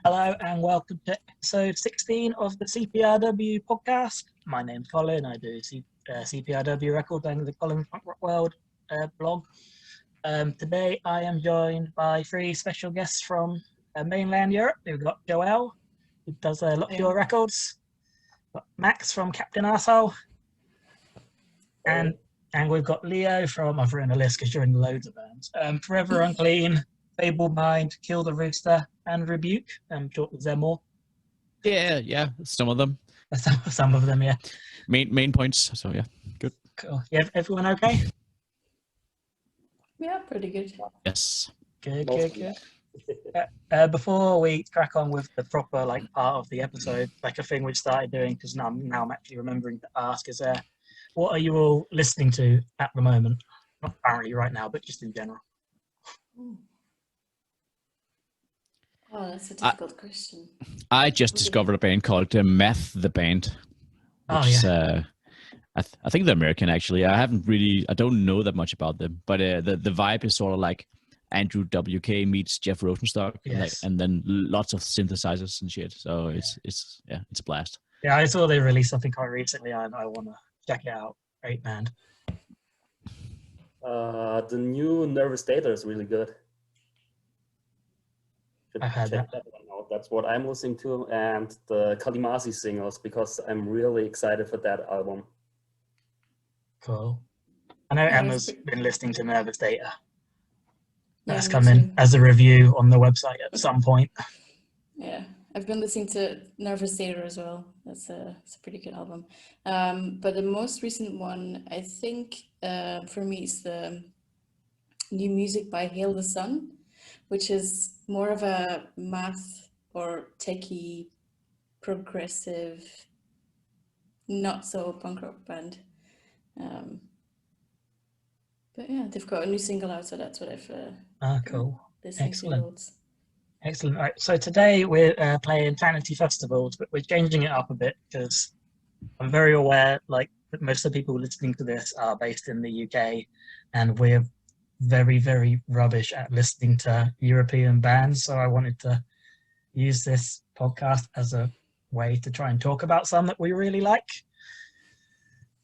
Hello and welcome to episode 16 of the CPRW Podcast. My name's Colin. I do CPRW Records and the Colin Punk Rock World blog. Today I am joined by three special guests from mainland Europe. We've got Joelle, who does Lockjaw Records. We've got Max from Captain Arsehole. And we've got Leo from, I've written a list because you're in loads of bands. Forever Unclean, Fabled Mind, Kill the Rooster and Rebuke. Was there more? Yeah, some of them. Some of them, yeah. Main points. So yeah, good. Cool. Yeah, everyone okay? Yeah, pretty good. Yes. Good. Before we crack on with the proper part of the episode, a thing we started doing because now I'm actually remembering to ask is what are you all listening to at the moment? Not apparently right now, but just in general. Oh, that's a difficult question. I just discovered a band called Meth the Band. Which I think they're American actually. I don't know that much about them, but the vibe is sort of like Andrew WK meets Jeff Rosenstock, yes. and then lots of synthesizers and shit. So it's a blast. Yeah, I saw they released something quite recently, and I want to check it out. Great band. The new Nervous Data is really good. I heard that. That's what I'm listening to, and the Kalimasi singles, because I'm really excited for that album. Cool. I know Emma's been listening to Nervous Data. That's Yeah, coming as a review on the website at some point. Yeah, I've been listening to Nervous Data as well. It's a pretty good album. But the most recent one, I think, for me, is the new music by Hail the Sun, which is more of a math or techie, progressive, not so punk rock band. But yeah, they've got a new single out, so that's what I've Cool. listened Excellent. to loads. Excellent. Right. So today we're playing Vanity Festivals, but we're changing it up a bit because I'm very aware that most of the people listening to this are based in the UK, and we're very, very rubbish at listening to European bands. So I wanted to use this podcast as a way to try and talk about some that we really like.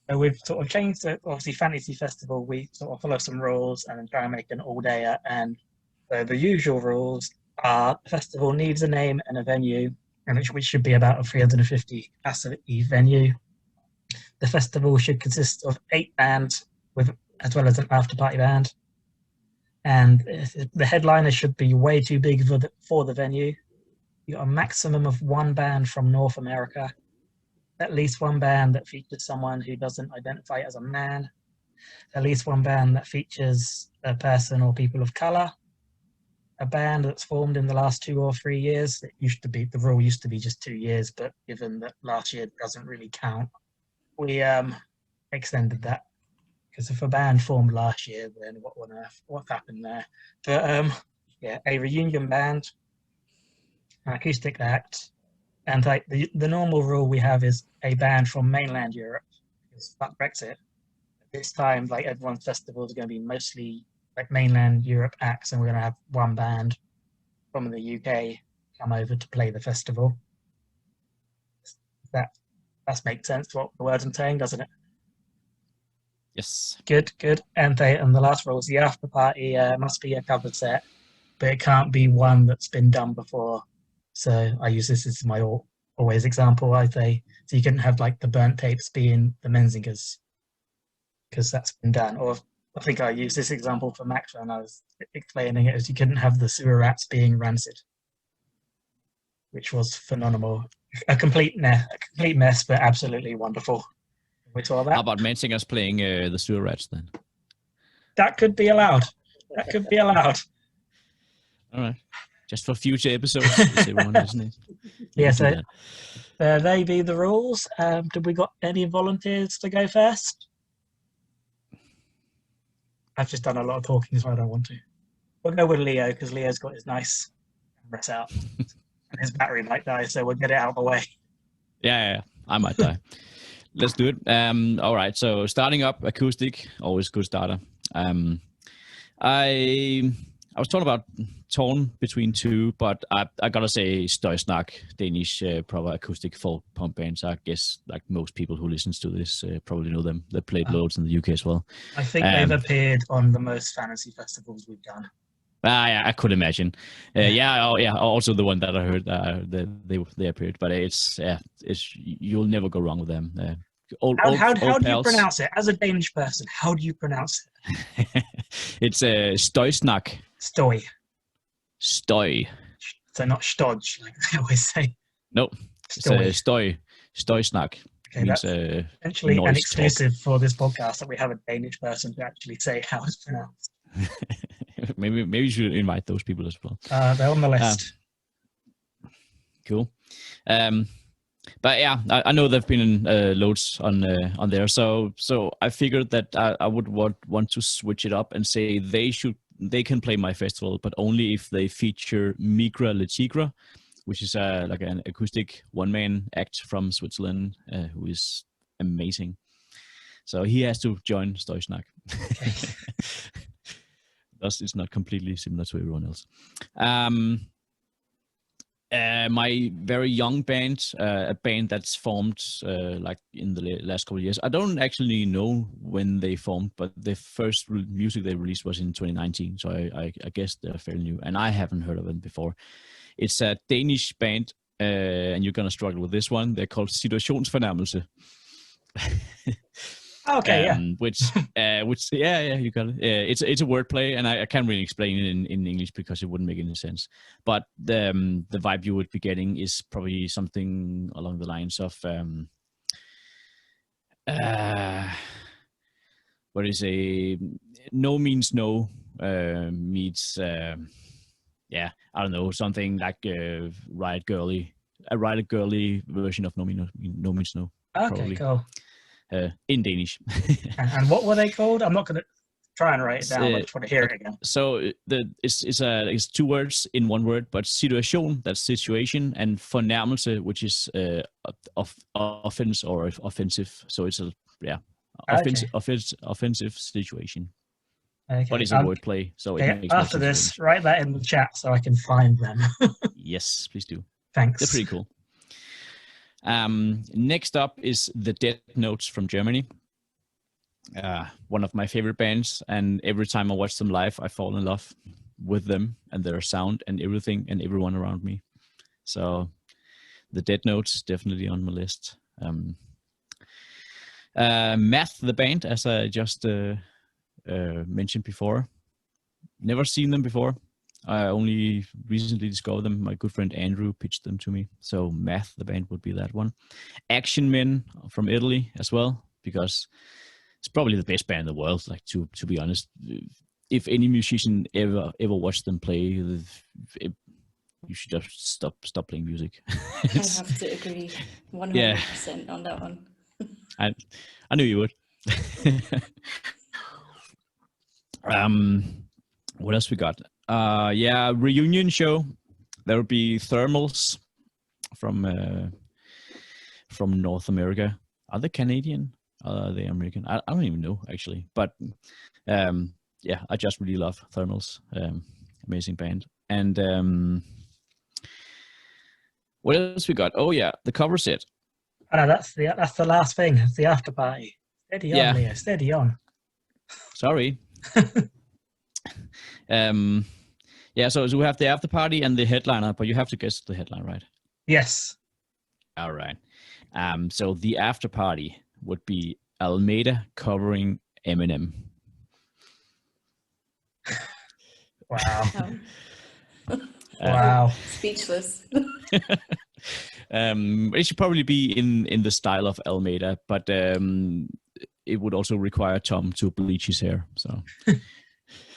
So we've sort of changed it. Obviously, Fantasy Festival, we sort of follow some rules and then try and make an all-dayer. And the usual rules are the festival needs a name and a venue, and which should be about a 350 capacity venue. The festival should consist of 8 bands, as well as an after-party band. And the headliner should be way too big for the venue. You got a maximum of 1 band from North America, at least 1 band that features someone who doesn't identify as a man, at least 1 band that features a person or people of color, a band that's formed in the last 2 or 3 years. The rule used to be just 2 years, but given that last year doesn't really count, we extended that. Because if a band formed last year, then what on earth? What happened there? But a reunion band, an acoustic act, and the normal rule we have is a band from mainland Europe. Because fuck Brexit. This time, everyone's festival is going to be mostly mainland Europe acts, and we're going to have 1 band from the UK come over to play the festival. That makes sense. What the words I'm saying, doesn't it? Yes. Good. And the last rule is the after party must be a covered set, but it can't be one that's been done before. So I use this as my always example. I say, so you couldn't have the burnt tapes being the Menzingers, because that's been done. Or I think I used this example for Max when I was explaining it, as you couldn't have the Sewer Rats being Rancid, which was phenomenal. A complete mess, but absolutely wonderful. We saw that. How about Menzingers playing the Sewer Rats then? That could be allowed. All right. Just for future episodes, is everyone listening? Yeah, so they be the rules. Did we got any volunteers to go first? I've just done a lot of talking, so I don't want to. We'll go with Leo, because Leo's got his nice camera set up. And his battery might die, so we'll get it out of the way. Yeah, I might die. Let's do it. All right, so starting up acoustic, always good starter. I I was torn between two, but I gotta say Støysnak, Danish proper acoustic folk punk bands. I guess like most people who listens to this probably know them. They played loads in the UK as well. I think they've appeared on the most fantasy festivals we've done. Yeah, I could imagine. Also the one that I heard they appeared, but it's you'll never go wrong with them. How do you pronounce it? As a Danish person, how do you pronounce it? It's Støysnak. Støy. So not stodge, like I always say. Nope. It's Støysnak. Okay, that's essentially an exclusive for this podcast that we have a Danish person to actually say how it's pronounced. maybe you should invite those people as well. They're on the list. Cool. But yeah, I know there've been loads on there, so I figured that I would want to switch it up and say they can play my festival, but only if they feature Migra Le Tigre, which is like an acoustic one-man act from Switzerland, who is amazing. So he has to join Støysnak. Thus, it's not completely similar to everyone else. My very young band, a band that's formed like in the last couple of years. I don't actually know when they formed, but the first music they released was in 2019. So I guess they're fairly new, and I haven't heard of them before. It's a Danish band, and you're gonna struggle with this one. They're called Situationsfornærmelse. Okay, which you got it. It's a wordplay, and I can't really explain it in English because it wouldn't make any sense. But the vibe you would be getting is probably something along the lines of what is a no means no meets I don't know, something like a riot girly version of no means no. Okay, probably. Cool. In Danish. And what were they called? I'm not going to try and write it down. I just want to hear it again. So it's two words in one word, but situation, that's situation, and fornærmelse, which is offense or offensive. So it's offensive situation. Okay. But it's a wordplay, so it makes after this, write that in the chat so I can find them. Yes, please do. Thanks. They're pretty cool. Next up is the Dead Notes from Germany. One of my favorite bands, and every time I watch them live, I fall in love with them and their sound and everything and everyone around me. So the Dead Notes definitely on my list. Math, the band, as I just mentioned before. Never seen them before. I only recently discovered them. My good friend Andrew pitched them to me. So Math, the band, would be that one. Action Men from Italy as well, because it's probably the best band in the world. Like to be honest, if any musician ever watched them play, you should just stop playing music. I have to agree 100% on that one. I knew you would. What else we got? Reunion show. There will be Thermals from North America. Are they Canadian? Are they American? I don't even know actually. But I just really love Thermals. Amazing band. And what else we got? Oh yeah, the cover set. Oh, no, that's the last thing. It's the after party. Steady on, Leo. Steady on. Sorry. So we have the after party and the headliner, but you have to guess the headline, right? Yes. All right. So the after party would be Almeida covering Eminem. Wow. Wow. Speechless. It should probably be in the style of Almeida, but it would also require Tom to bleach his hair. So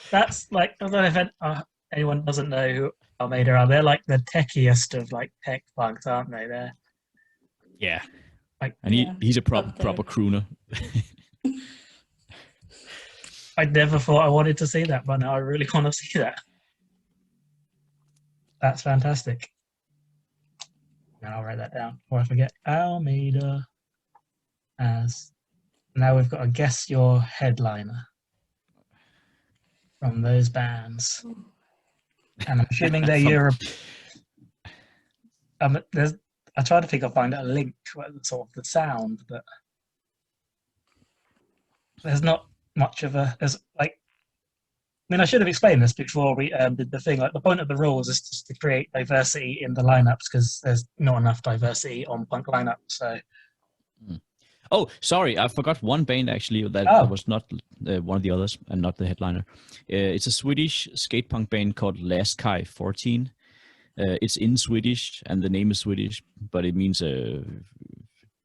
that's like, I don't know if anyone doesn't know who Almeida are. They're like the techiest of like tech punks, aren't they? Yeah. He's a proper crooner. I never thought I wanted to see that, but now I really want to see that. That's fantastic. Now I'll write that down before I forget. Almeida as... Now we've got to guess your headliner from those bands. And I'm assuming they're Europe. I try to think I'll find a link to sort of the sound, but there's not much of a. I should have explained this before we did the thing. Like, the point of the rules is just to create diversity in the lineups because there's not enough diversity on punk lineups. So. Oh, sorry, I forgot one band actually that was not one of the others and not the headliner. It's a Swedish skate punk band called Laskai 14. It's in Swedish and the name is Swedish, but it means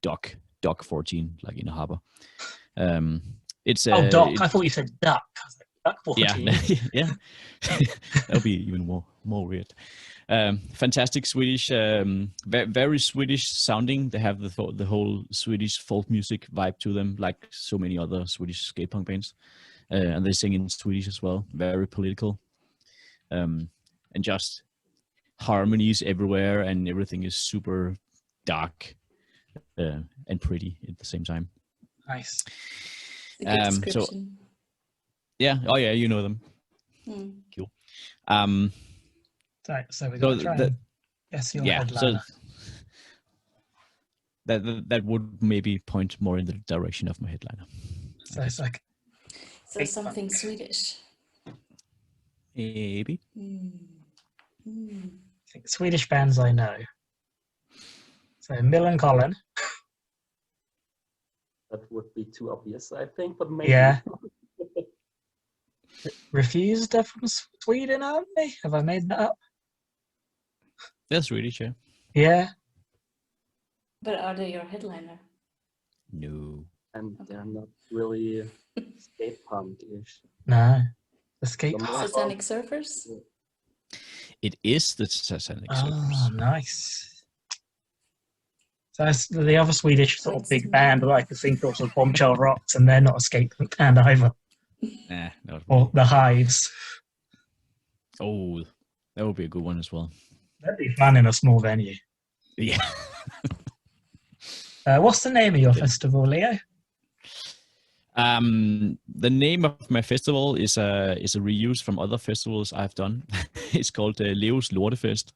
dock 14, like in a harbor. It's dock. I thought you said duck. I was like, duck 14. Yeah, yeah. That'll be even more weird. Fantastic Swedish, very Swedish sounding. They have the whole Swedish folk music vibe to them, like so many other Swedish skate punk bands. And they sing in Swedish as well. Very political, and just harmonies everywhere, and everything is super dark and pretty at the same time. Nice. So yeah, oh yeah, you know them. Cool. So we got to try and guess your headliner. So that would maybe point more in the direction of my headliner. So it's like something Swedish. Maybe. I think Swedish bands I know. So Mill and Colin. That would be too obvious, I think, but maybe. Yeah. Refused are from Sweden, aren't they? Have I made that up? That's Swedish, yeah. Yeah. But are they your headliner? No. And they're not really skate punk-ish. No. The skate punk. Satanic Surfers? It is the Satanic Surfers. Oh, nice. So that's the other Swedish sort of big band that I could think of was Bombshell Rocks, and they're not a skate punk band either. Nah, not Or the Hives. Oh, that would be a good one as well. That'd be fun in a small venue. Yeah. What's the name of your festival, Leo? The name of my festival is a reuse from other festivals I've done. It's called Leo's Lortefest,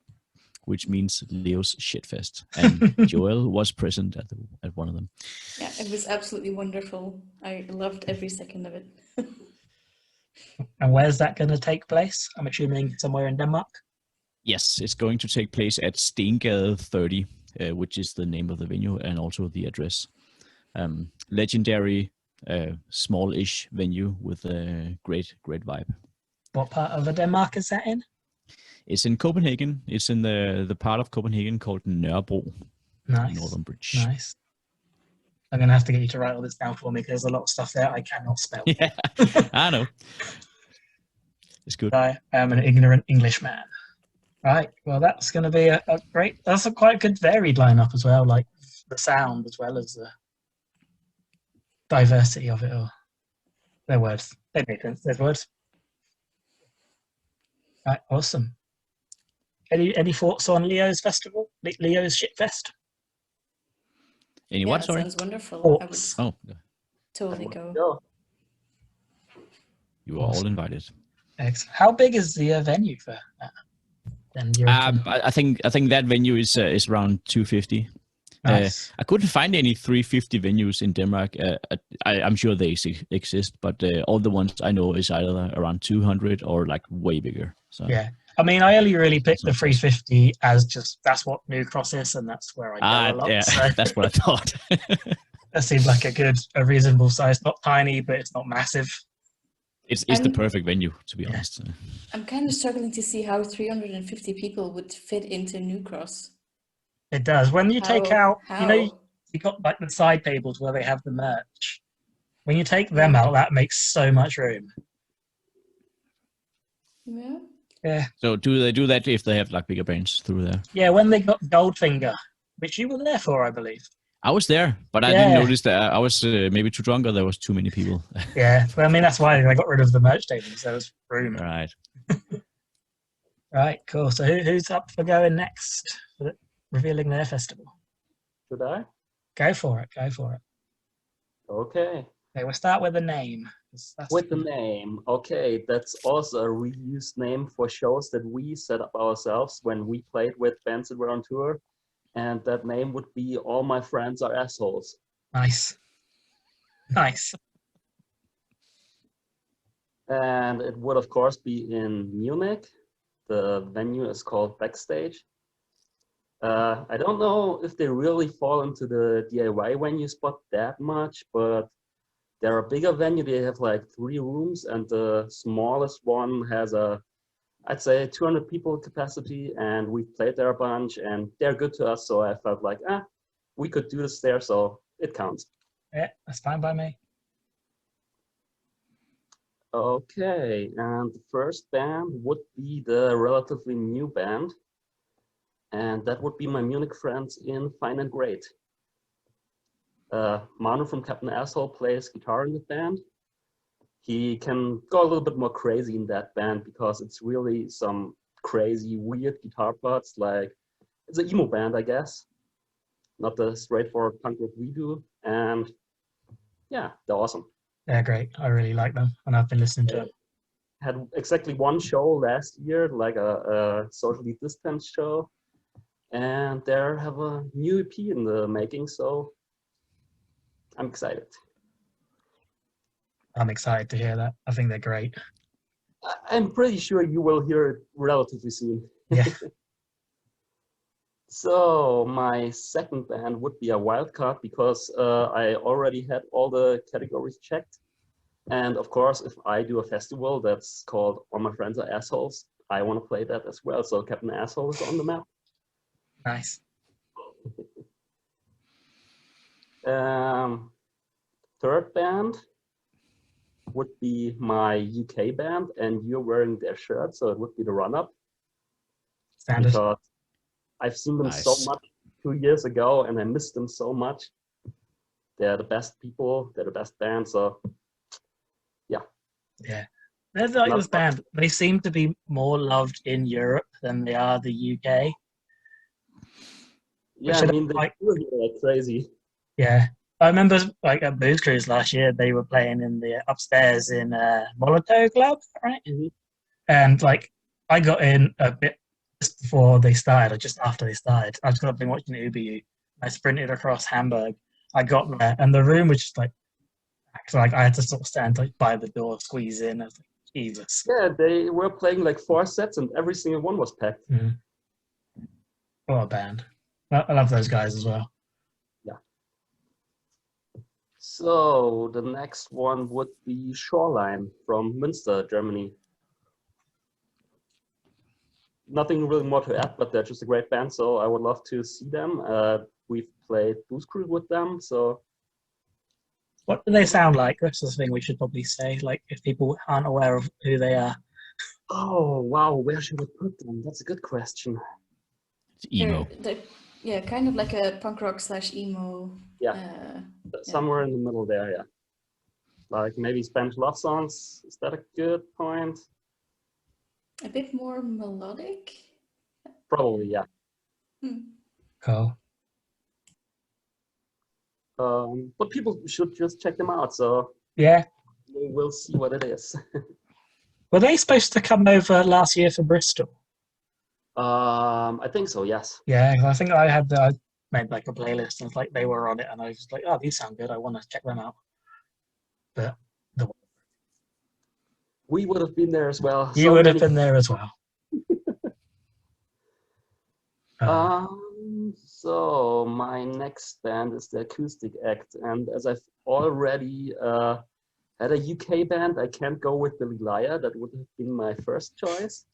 which means Leo's Shitfest. And Joelle was present at one of them. Yeah, it was absolutely wonderful. I loved every second of it. And where's that going to take place? I'm assuming somewhere in Denmark? Yes, it's going to take place at Stengade 30, which is the name of the venue and also the address. Legendary, small-ish venue with a great vibe. What part of Denmark is that in? It's in Copenhagen. It's in the part of Copenhagen called Nørrebro. Nice. Northern Bridge. Nice. I'm going to have to get you to write all this down for me because there's a lot of stuff there I cannot spell. Yeah, I know. It's good. I am an ignorant Englishman. Right. Well, that's going to be a great, that's a quite good varied lineup as well, like the sound as well as the diversity of it all. They're words. They make sense. There's words. Right. Awesome. Any thoughts on Leo's festival? Leo's Shitfest? Any what? Sorry. Sounds wonderful. Thoughts. I would totally go. You are all invited. Excellent. How big is the venue for that? I think that venue is around 250. Nice. I couldn't find any 350 venues in Denmark. I'm sure they exist, but all the ones I know is either around 200 or like way bigger. So yeah, I mean, I only really picked the 350 as just that's what New Cross is, and that's where I go a lot. Yeah, so. That's what I thought. That seems like a reasonable size. Not tiny, but it's not massive. It's the perfect venue, to be honest. I'm kind of struggling to see how 350 people would fit into New Cross. It does. When you take out, how? You got like the side tables where they have the merch. When you take them out, that makes so much room. Yeah. Yeah. So do they do that if they have like bigger bands through there? Yeah, when they got Goldfinger, which you were there for, I believe. I was there, but I didn't notice that I was maybe too drunk or there was too many people. Yeah, well, I mean, that's why I got rid of the merch tables. There was room. Right. Right, cool. So who's up for going next for revealing their festival? Should I? Go for it. Okay. Okay, we'll start with the name. With the name, okay, that's also a reused name for shows that we set up ourselves when we played with bands that were on tour. And that name would be All My Friends Are Assholes. Nice. Nice. And it would, of course, be in Munich. The venue is called Backstage. I don't know if they really fall into the DIY venue spot that much, but they're a bigger venue. They have like 3 rooms, and the smallest one has I'd say 200 people capacity, and we've played there a bunch, and they're good to us. So I felt like, we could do this there, so it counts. Yeah, that's fine by me. Okay, and the first band would be the relatively new band, and that would be my Munich friends in Fine and Great. Manu from Captain Asshole plays guitar in the band. He can go a little bit more crazy in that band because it's really some crazy, weird guitar parts. Like, it's an emo band, I guess. Not the straightforward punk rock we do. And yeah, they're awesome. They're great. I really like them, and I've been listening to them. Had exactly 1 show last year, like a socially distanced show. And they have a new EP in the making, so I'm excited. I'm excited to hear that. I think they're great. I'm pretty sure you will hear it relatively soon. Yeah. So my second band would be a wild card because I already had all the categories checked. And of course, if I do a festival that's called All My Friends Are Assholes, I want to play that as well. So Captain Asshole is on the map. Nice. Third band would be my UK band, and you're wearing their shirt, so it would be the Run-Up. Standard. Because I've seen them so much 2 years ago, and I miss them so much. They're the best people, they're the best band, so yeah. Yeah. They're like this band. They seem to be more loved in Europe than they are the UK. Yeah, I mean, they do it like crazy. Yeah. I remember like at Booze Cruise last year, they were playing in the upstairs in Molotov Club, right? Mm-hmm. And like I got in a bit just before they started, or just after they started. I just got been watching Uber. I sprinted across Hamburg. I got there, and the room was just like I had to sort of stand like by the door, squeeze in. I was like, Jesus. Yeah, they were playing like 4 sets, and every single one was packed. Mm-hmm. What a band! I love those guys as well. Yeah. So the next one would be Shoreline from Münster, Germany. Nothing really more to add, but they're just a great band, so I would love to see them. We've played Booze Cruise with them, so. What do they sound like? That's the thing we should probably say, like if people aren't aware of who they are. Oh, wow, where should we put them? That's a good question. It's emo. Yeah, kind of like a punk rock / emo. Yeah, somewhere in the middle there, yeah. Like maybe Spanish love songs, is that a good point? A bit more melodic? Probably, yeah. Cool. But people should just check them out, so yeah, we'll see what it is. Were they supposed to come over last year for Bristol? I think so, yes. Yeah, I think I made like a playlist and it's like they were on it, and I was like, oh, these sound good. I want to check them out. But we would have been there as well. You would have been there as well. So my next band is the Acoustic Act, and as I've already had a UK band, I can't go with Billy Liar. That would have been my first choice.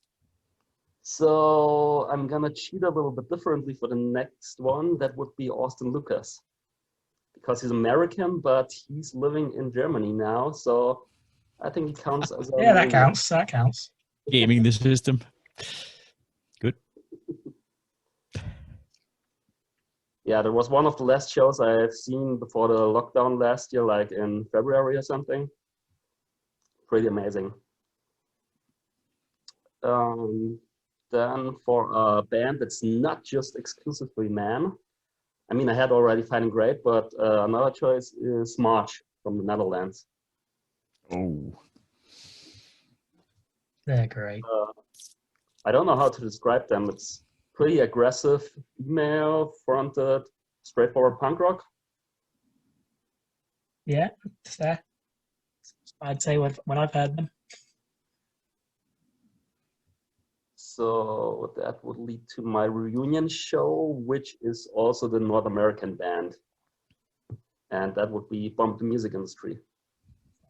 So I'm gonna cheat a little bit differently for the next one. That would be Austin Lucas, because he's American, but he's living in Germany now. So I think he counts as a yeah, that counts. That counts. Gaming the system. Good. Yeah, that was one of the last shows I have seen before the lockdown last year, like in February or something. Pretty amazing. Then for a band that's not just exclusively man, I mean, I had already Fine and Great, but another choice is March from the Netherlands. Oh. They're great. I don't know how to describe them. It's pretty aggressive, female-fronted, straightforward punk rock. Yeah, it's there. I'd say when I've heard them. So that would lead to my reunion show, which is also the North American band. And that would be Bomb the Music Industry.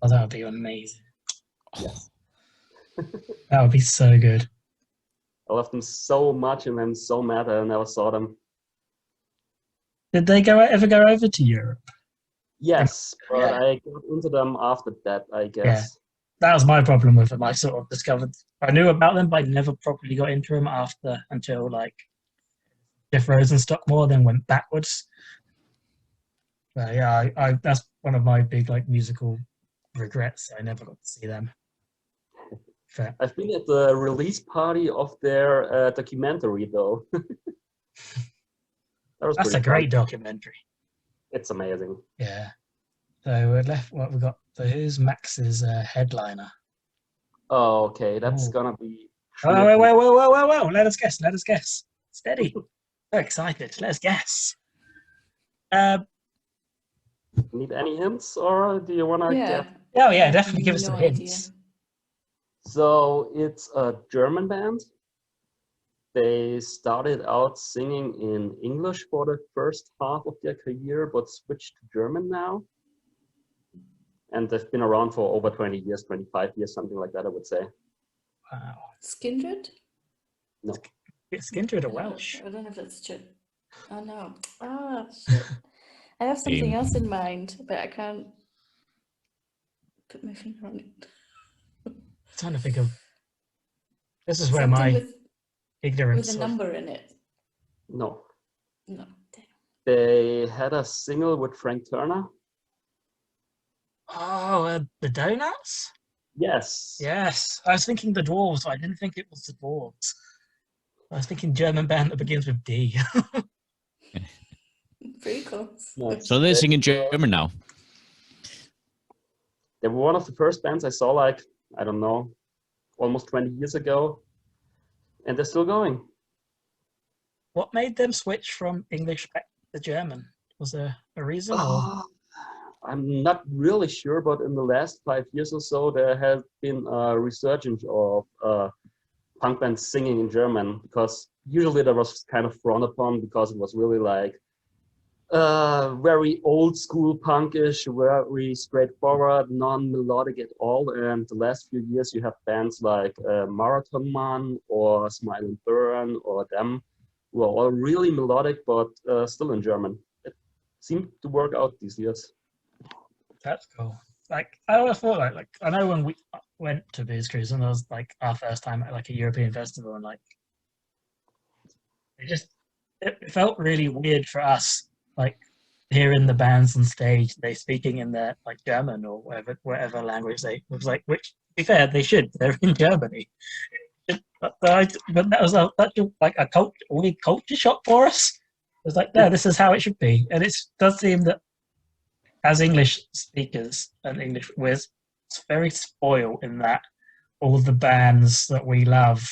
Oh, that would be amazing. Yes. That would be so good. I love them so much and I'm so mad that I never saw them. Did they ever go over to Europe? Yes, but Yeah. I got into them after that, I guess. Yeah. That was my problem with them. I sort of discovered, I knew about them, but I never properly got into them until like Jeff Rosenstock then went backwards. So yeah, I that's one of my big like musical regrets. I never got to see them. Fair. I've been at the release party of their documentary, though. That's a great documentary. It's amazing. Yeah. So we're left. What we got? So who's Max's headliner? Oh, okay. That's Ooh. gonna be. Oh, whoa! Let us guess. Steady. So excited. Let's guess. Need any hints, or do you wanna Yeah. get? Oh yeah, definitely give us some No hints. idea. So it's a German band. They started out singing in English for the first half of their career, but switched to German now. And they've been around for over 20 years, 25 years, something like that, I would say. Wow. Skindred? No. It's Skindred or Welsh. I don't know if that's true. Oh no. Ah, shit. I have something else in mind, but I can't put my finger on it. I'm trying to think of. This is where Something my with ignorance. a number in it. No. No. Damn. They had a single with Frank Turner. Oh, the Donuts? Yes. Yes. I was thinking the Dwarves, but I didn't think it was the Dwarves. I was thinking German band that begins with D. Pretty close. Yes. So they're singing German now. They were one of the first bands I saw, like, I don't know, almost 20 years ago. And they're still going. What made them switch from English back to German? Was there a reason? Or? I'm not really sure, but in the last 5 years or so, there has been a resurgence of punk bands singing in German, because usually that was kind of frowned upon because it was really like very old school punkish, very straightforward, non-melodic at all. And the last few years you have bands like Marathon Man or Smile and Burn or them, who are all really melodic but still in German. It seemed to work out these years. That's cool. Like I always thought, like I know when we went to Booze Cruise, and it was like our first time at like a European festival, and like it felt really weird for us, like hearing the bands on stage, they speaking in their like German or whatever language they was like. Which, to be fair, they should. They're in Germany. But that was such a weird culture shock for us. It was like, no, this is how it should be, and it does seem that. As English speakers and English, we're very spoiled in that all the bands that we love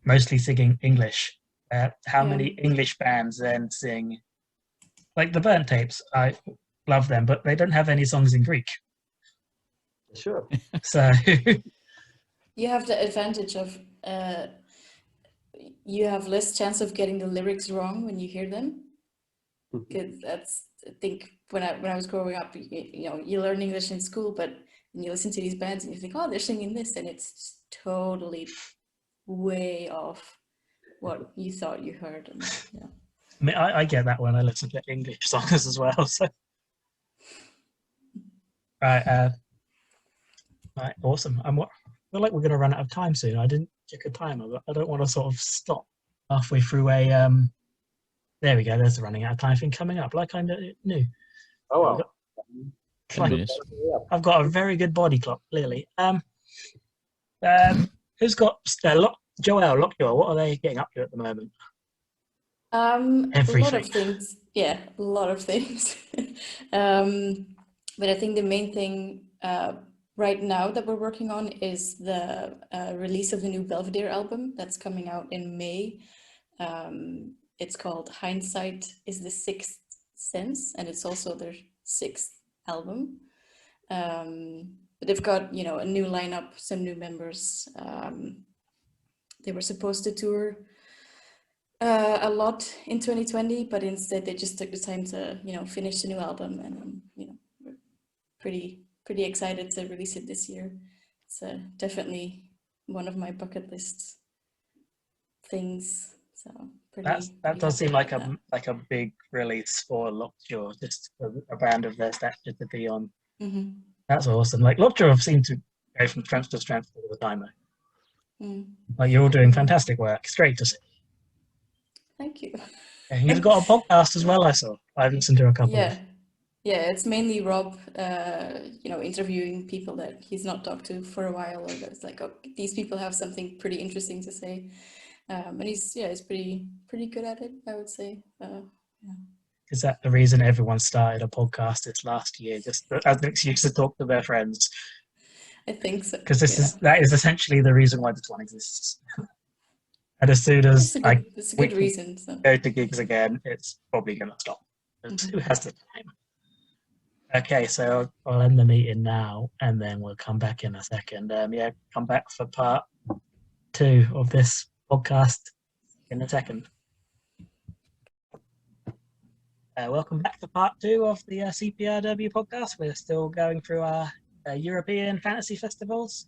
mostly singing English. How many English bands then sing, like the Burnt Tapes? I love them, but they don't have any songs in Greek. Sure. So you have the advantage of you have less chance of getting the lyrics wrong when you hear them, because that's, I think, when I was growing up, you learn English in school, but when you listen to these bands and you think, oh, they're singing this, and it's just totally way off what you thought you heard. And, yeah. I mean, I get that when I listen to English songs as well. So, right, awesome. I feel like we're going to run out of time soon. I didn't check a timer, but I don't want to sort of stop halfway through a. There we go. There's the running out of time thing coming up, like I knew. Oh wow. I've got a very good body clock, clearly. Who's got Joelle of Lockjaw? What are they getting up to at the moment? A lot of things. Yeah, a lot of things. But I think the main thing right now that we're working on is the release of the new Belvedere album that's coming out in May. It's called Hindsight is the Sixth Sense, and it's also their 6th album. But they've got, you know, a new lineup, some new members. They were supposed to tour a lot in 2020, but instead they just took the time to, you know, finish the new album, and you know, we're pretty excited to release it this year. It's definitely one of my bucket list things. So that does seem like a big release for Lockjaw, just a band of their stature to be on. Mm-hmm. That's awesome. Like Lockjaw have seemed to go from strength to strength all the time. Like you're all doing fantastic work. It's great to see. Thank you. Yeah, you've got a podcast as well. I saw. I've listened to a couple. Yeah, it's mainly Rob, you know, interviewing people that he's not talked to for a while, or that's like, oh, these people have something pretty interesting to say, and he's pretty good at it, I would say. Yeah. Is that the reason everyone started a podcast this last year, just as an excuse to talk to their friends? I think so. Because that is essentially the reason why this one exists. And as soon as it's a good reason. So. Go to gigs again, it's probably going to stop. Who has the time? Okay, so I'll end the meeting now, and then we'll come back in a second. Come back for part 2 of this podcast in a second. Welcome back to part 2 of the CPRW podcast. We're still going through our European fantasy festivals.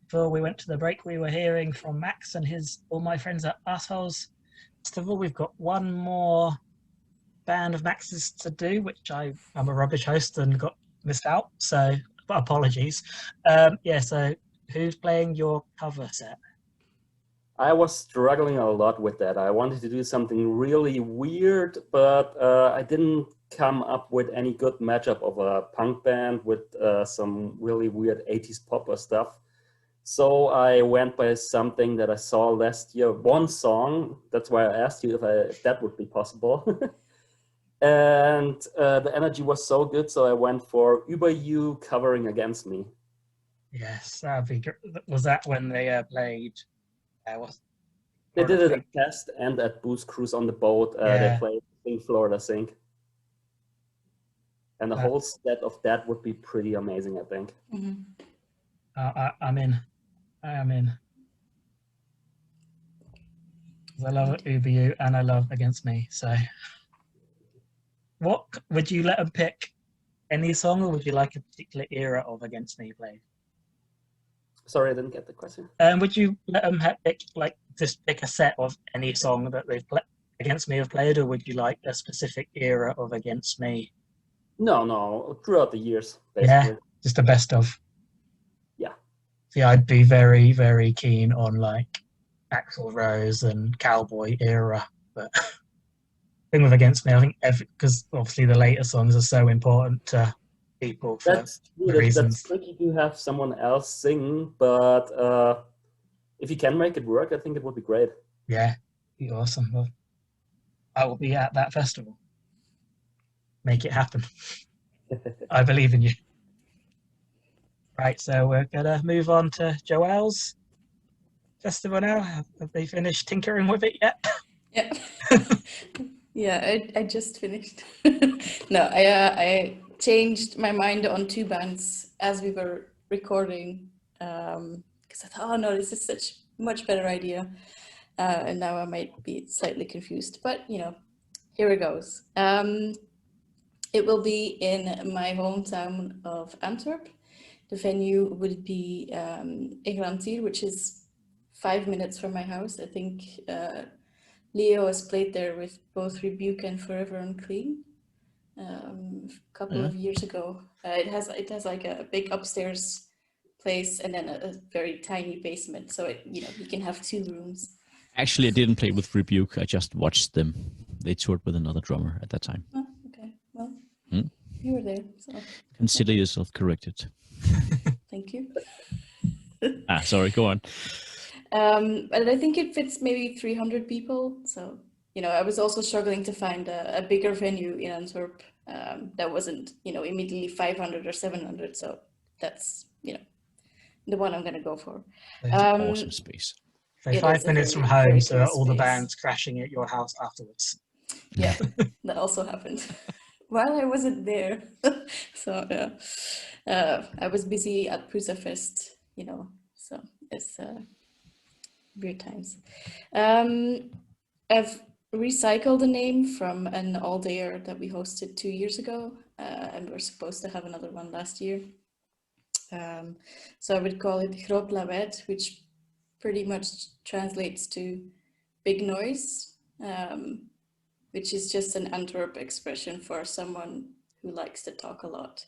Before we went to the break, we were hearing from Max and All My Friends Are Assholes Festival. We've got one more band of Max's to do, which I'm a rubbish host and got missed out, so apologies. So who's playing your cover set? I was struggling a lot with that. I wanted to do something really weird, but I didn't come up with any good matchup of a punk band with some really weird 80s pop or stuff. So I went by something that I saw last year, one song. That's why I asked you if that would be possible. And the energy was so good, so I went for Über You covering Against Me. Yes, that'd be good. Was that when they played? They did it at Test and at Booze Cruise on the boat. They played in Florida, I think. And the whole set of that would be pretty amazing, I think. Mm-hmm. I'm in. I am in. I love Uber You and I love Against Me. So, what would you let them pick? Any song, or would you like a particular era of Against Me played? Sorry, I didn't get the question. Would you let them pick a set of any song that they've Against Me have played, or would you like a specific era of Against Me? No, throughout the years, basically. Yeah, just the best of. Yeah. See, I'd be very, very keen on like Axl Rose and Cowboy era, but thing with Against Me, I think because obviously the later songs are so important to people for reasons. That's tricky to have someone else sing, but if you can make it work, I think it would be great. Yeah, be awesome. Well, I will be at that festival. Make it happen. I believe in you. Right, so we're gonna move on to Joelle's festival now. Have they finished tinkering with it yet? Yeah. Yeah, I just finished. No, I changed my mind on 2 bands as we were recording, because I thought, oh no, this is such much better idea, and now I might be slightly confused, but you know, here it goes. It will be in my hometown of Antwerp. The venue would be Eglantier, which is 5 minutes from my house. I think Leo has played there with both Rebuke and Forever Unclean a couple of years ago. It has like a big upstairs place and then a very tiny basement, so you can have 2 rooms. Actually, I didn't play with Rebuke. I just watched them. They toured with another drummer at that time. Oh, okay. Well, you were there. So. Consider yourself corrected. Thank you. Sorry, go on. But I think it fits maybe 300 people. So, I was also struggling to find a bigger venue in Antwerp. that wasn't, immediately 500 or 700. So that's, the one I'm going to go for. It's awesome space. So 5 minutes from home, very so close all the space. bands crashing at your house afterwards. Yeah, that also happened while I wasn't there. So yeah, I was busy at Prusa Fest, so it's weird times. I've recycled the name from an all-dayer that we hosted 2 years ago, and we're supposed to have another one last year. So I would call it Groot Lawaai, which pretty much translates to big noise, which is just an Antwerp expression for someone who likes to talk a lot.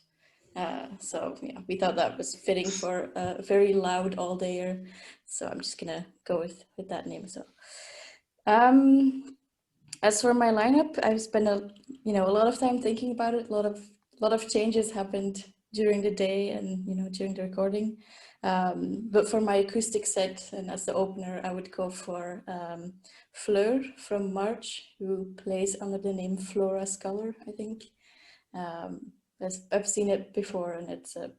So yeah, we thought that was fitting for a very loud all-dayer. So I'm just gonna go with that name as well. As for my lineup, I've spent a lot of time thinking about it. A lot of changes happened during the day and during the recording. But for my acoustic set and as the opener, I would go for Fleur from March, who plays under the name Flora Scholar, I think. I've seen it before, and it's a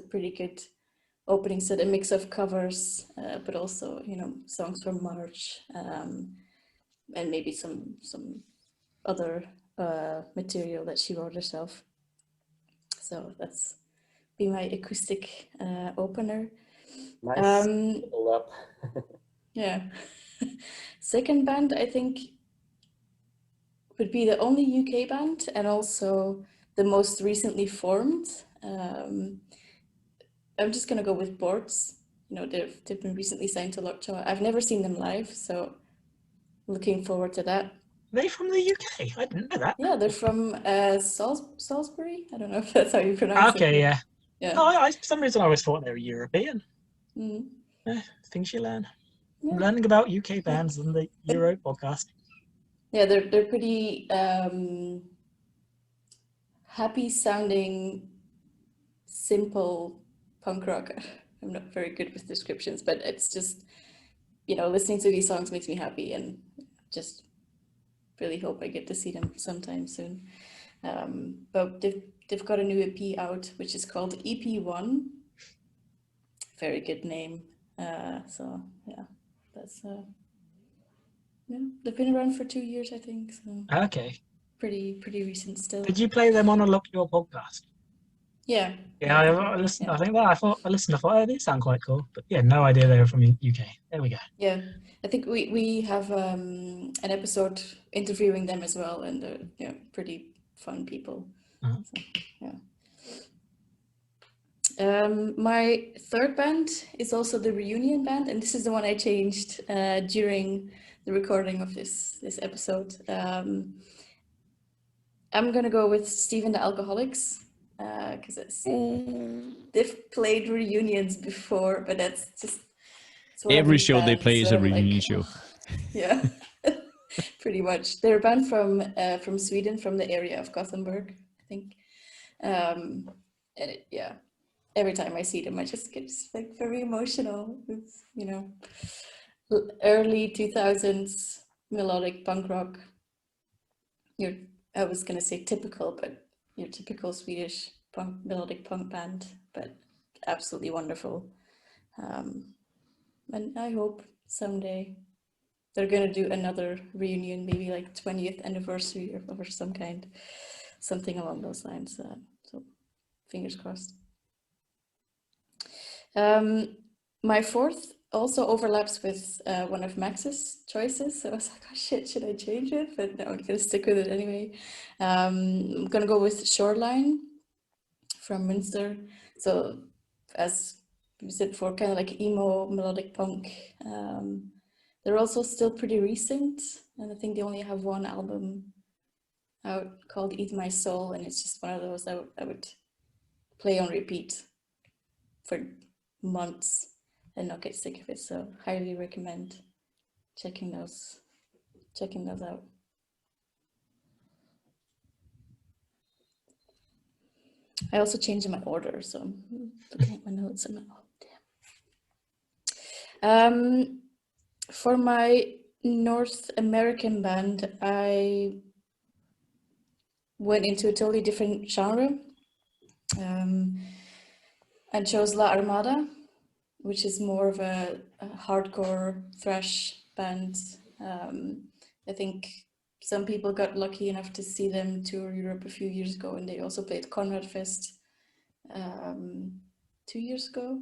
pretty good opening set, a mix of covers, but also songs from March, and maybe some other material that she wrote herself. So that's be my acoustic opener. Nice. Up. Yeah. Second band, I think, would be the only UK band and also the most recently formed. I'm just gonna go with Boards. They've been recently signed to Lockjaw. I've never seen them live, so looking forward to that. Are they from the UK? I didn't know that. Yeah, they're from Salisbury. I don't know if that's how you pronounce it. Okay, yeah. Yeah. Oh, for some reason I always thought they were European. Things you learn. Yeah. I'm learning about UK bands on the Euro podcast. Yeah, they're pretty happy sounding, simple punk rock. I'm not very good with descriptions, but it's just, listening to these songs makes me happy, and just really hope I get to see them sometime soon. But they've got a new EP out, which is called EP1. Very good name. So yeah, that's they've been around for 2 years, I think. So Okay. Pretty recent still. Did you play them on a Lockjaw podcast? Yeah. Yeah, I listened. Yeah. I think that I thought, oh, these sound quite cool. But yeah, no idea they were from UK. There we go. Yeah, I think we have an episode interviewing them as well, and they're pretty fun people. So, yeah. My third band is also the reunion band, and this is the one I changed during the recording of this episode. I'm gonna go with Stephen the Alcoholics, because they've played reunions before, but that's just every show they play is a reunion show. Yeah, pretty much. They're a band from Sweden, from the area of Gothenburg, I think. And every time I see them, I just get like very emotional. It's early 2000s melodic punk rock. I was gonna say typical, but your typical Swedish melodic punk band, but absolutely wonderful. And I hope someday they're gonna do another reunion, maybe like 20th anniversary or some kind, something along those lines. So fingers crossed. My fourth also overlaps with one of Max's choices, so I was like, oh shit, should I change it? But no, I'm gonna stick with it anyway. I'm gonna go with Shoreline from Münster. So as we said before, kind of like emo melodic punk. They're also still pretty recent, and I think they only have one album out called Eat My Soul, and it's just one of those I would play on repeat for months and not get sick of it. So highly recommend checking those out. I also changed my order, so I'm looking at my notes and damn. For my North American band, I went into a totally different genre and chose La Armada, which is more of a hardcore thrash band. I think some people got lucky enough to see them tour Europe a few years ago, and they also played Conrad Fest 2 years ago,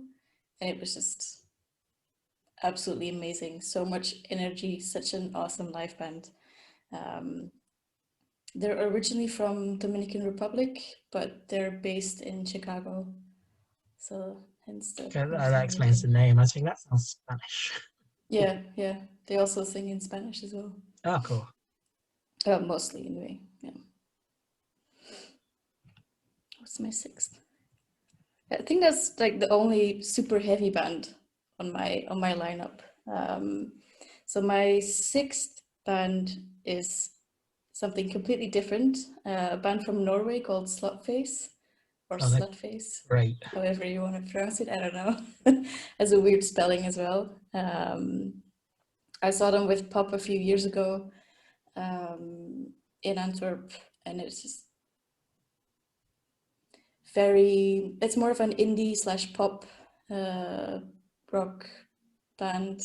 and it was just absolutely amazing. So much energy, such an awesome live band. They're originally from Dominican Republic, but they're based in Chicago. So hence the that explains the name. I think that sounds Spanish. Yeah. They also sing in Spanish as well. Oh, cool. Mostly anyway. Yeah. What's my sixth? I think that's like the only super heavy band on my lineup. So my sixth band is something completely different. A band from Norway called Slugface, or Slutface, right? However you want to pronounce it, I don't know. Has a weird spelling as well. I saw them with Pop a few years ago in Antwerp, and it's just it's more of an indie / pop rock band.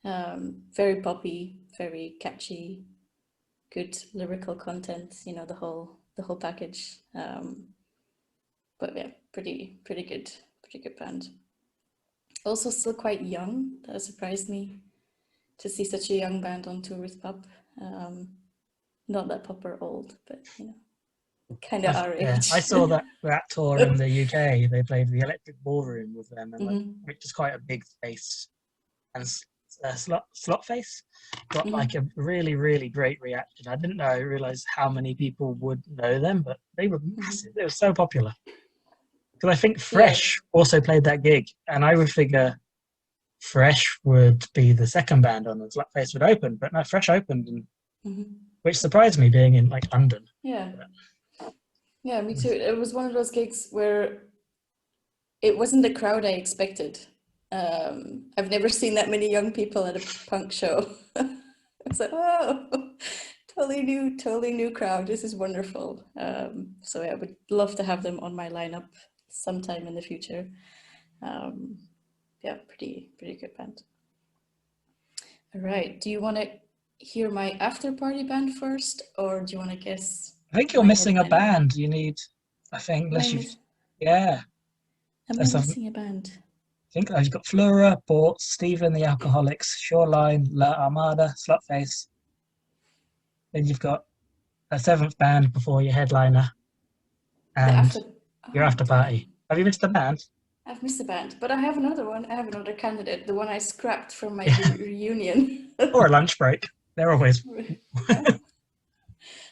Very poppy, very catchy, good lyrical content, you know, the whole package. But yeah, pretty good band. Also still quite young. That surprised me to see such a young band on tour with Pop. Not that Pop are old, but you know, kind of our age. I saw that tour in the UK. They played the Electric Ballroom with them, and which is quite a big space. And Slotface got like a really, really great reaction. I didn't realize how many people would know them, but they were massive. They were so popular. Because I think Fresh also played that gig, and I would figure Fresh would be the second band on, and Slotface would open, but no, Fresh opened, and which surprised me, being in like London. Yeah, me too. It was one of those gigs where it wasn't the crowd I expected. I've never seen that many young people at a punk show. I was like, oh, totally new crowd. This is wonderful. So I would love to have them on my lineup sometime in the future. Yeah, pretty good band. All right. Do you want to hear my after party band first, or do you want to guess? I think you're missing a band. You need, I think, unless you've, Am I missing a band? I think you've got Flora, Bort, Stephen the Alcoholics, Shoreline, La Armada, Slutface. Then you've got a seventh band before your headliner, and your after party. Have you missed a band? I've missed a band, but I have another one. I have another candidate, the one I scrapped from my reunion. Or a lunch break. They're always...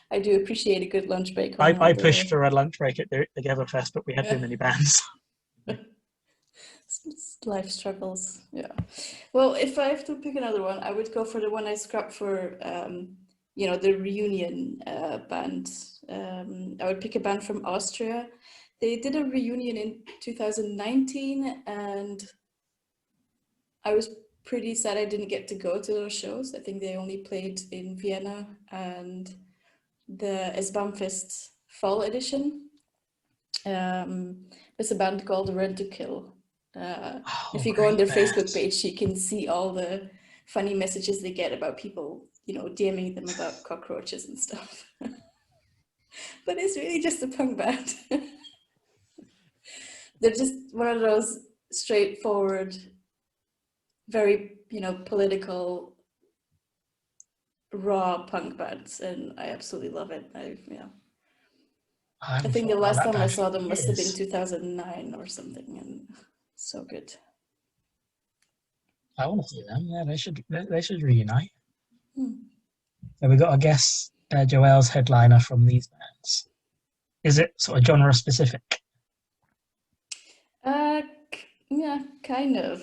I do appreciate a good lunch break. I pushed for a lunch break at the Togetherfest, but we had too many bands. Life struggles, yeah. Well, if I have to pick another one, I would go for the one I scrapped for, you know, the reunion band. I would pick a band from Austria. They did a reunion in 2019, and I was pretty sad I didn't get to go to those shows. I think they only played in Vienna and the Esbamfest Fall Edition. It's a band called Rent to Kill. If you go on their Facebook page, you can see all the funny messages they get about people, you know, DMing them about cockroaches and stuff. But it's really just a punk band. They're just one of those straightforward, very, you know, political, raw punk bands, and I absolutely love it. I think the last time I saw them must have been 2009 or something, and so good. I want to see them. Yeah, they should reunite. So we got, I guess, Joelle's headliner from these bands. Is it sort of genre specific? Yeah, kind of.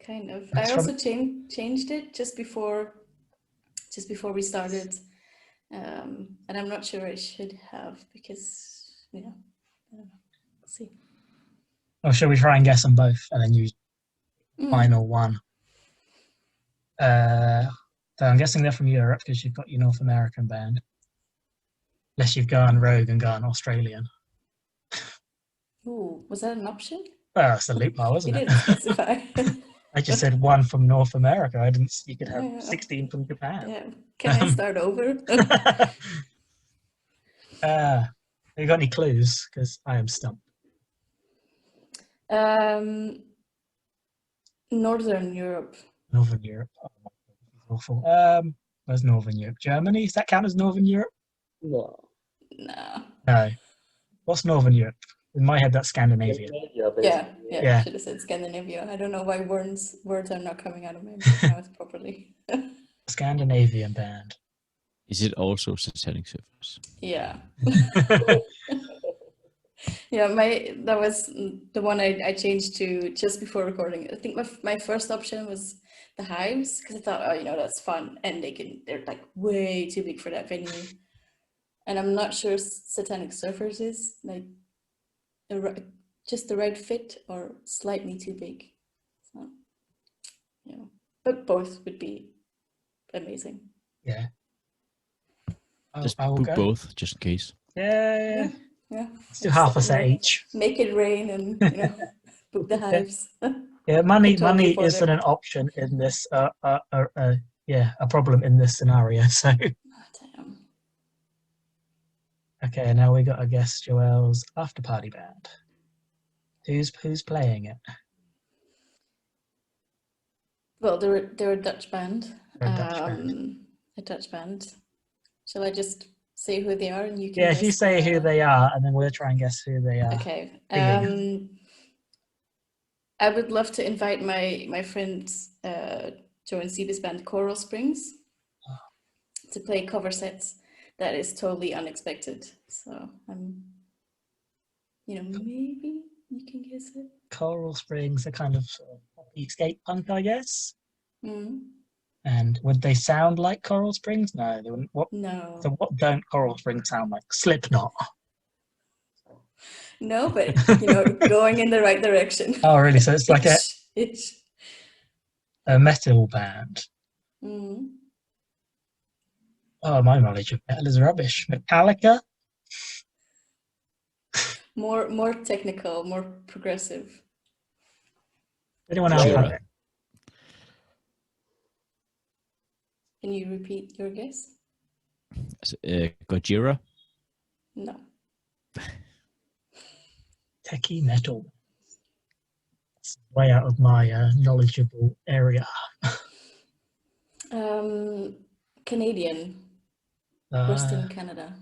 Kind of. I also changed it just before we started, and I'm not sure I should have, because I don't know. We'll see. Or shall we try and guess them both and then use final one? So I'm guessing they're from Europe because you've got your North American band. unless you've gone rogue and gone Australian. Ooh, was that an option? Well, it's a loophole, isn't You it? didn't specify. I just said 1 from North America. I didn't. You could have Yeah. 16 from Japan. Yeah. Can I start over? Have you got any clues? Because I am stumped. Northern Europe. Northern Europe. Oh, awful. Where's Northern Europe? Germany? Does that count as Northern Europe? No. No. No. What's Northern Europe? In my head, that's Scandinavia. Yeah. Should have said Scandinavia. I don't know why words are not coming out of my mouth properly. Scandinavian band. Is it also Satanic Surfers? Yeah. Yeah, that was the one I changed to just before recording. I think my first option was the Hives, because I thought, oh, that's fun, and they're like way too big for that venue, and I'm not sure Satanic Surfers is like just the right fit or slightly too big. So, but both would be amazing. Yeah. Just I will book go. both, just in case. Yeah. Yeah. Let's do half a set each. Make it rain and book the Hives. Yeah, money them. isn't an option in this. A problem in this scenario. So. Oh, damn. Okay, now we got to guess Joelle's after party band. Who's playing it? Well, they're a Dutch band. They're a Dutch band. A Dutch band. Shall I just say who they are and you can? Yeah, if you say who they are, and then we'll try and guess who they are. Okay. I would love to invite my friends Joe and Seba's band Coral Springs to play cover sets. That is totally unexpected. So maybe you can guess it. Coral Springs, a kind of poppy skate punk, I guess. Mm. And would they sound like Coral Springs? No, they wouldn't. No. So what don't Coral Springs sound like? Slipknot. No, but going in the right direction. Oh, really? So it's like a metal band. Mm. Oh, my knowledge of metal is rubbish. Metallica? More technical, more progressive. Anyone else have it? Can you repeat your guess? Gojira? No. Techie metal. It's way out of my knowledgeable area. Canadian. Western Canada.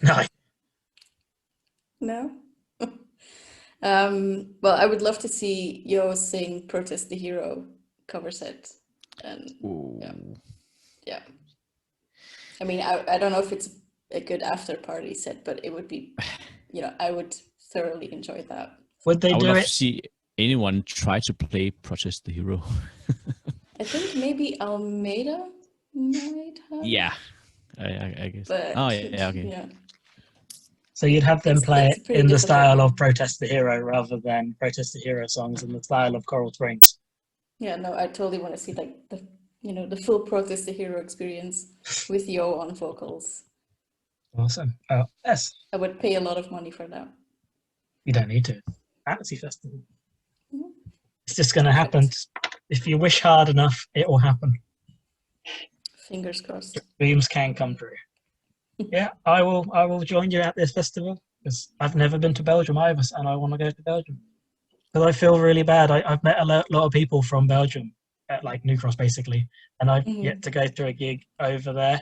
No. No? Well, I would love to see Yo sing Protest the Hero cover set. And yeah. I mean, I don't know if it's a good after party set, but it would be, I would thoroughly enjoy that. Would they I would do love it? to see anyone try to play Protest the Hero. I think maybe Almeida might have. Yeah, I guess. But, okay. Yeah. So you'd have them play it's it pretty in the difficult. style of Protest the Hero rather than Protest the Hero songs in the style of Coral Springs. Yeah, no, I totally want to see like the full Protest the Hero experience with Yo on vocals. Awesome. Oh, yes. I would pay a lot of money for that. You don't need to. Fantasy Festival. Mhm. It's just going to happen. If you wish hard enough, it will happen. Fingers crossed. Dreams can come true. Yeah, I will join you at this festival because I've never been to Belgium either, and I want to go to Belgium because I feel really bad. I've met a lot of people from Belgium at like New Cross basically, and I've yet to go to a gig over there.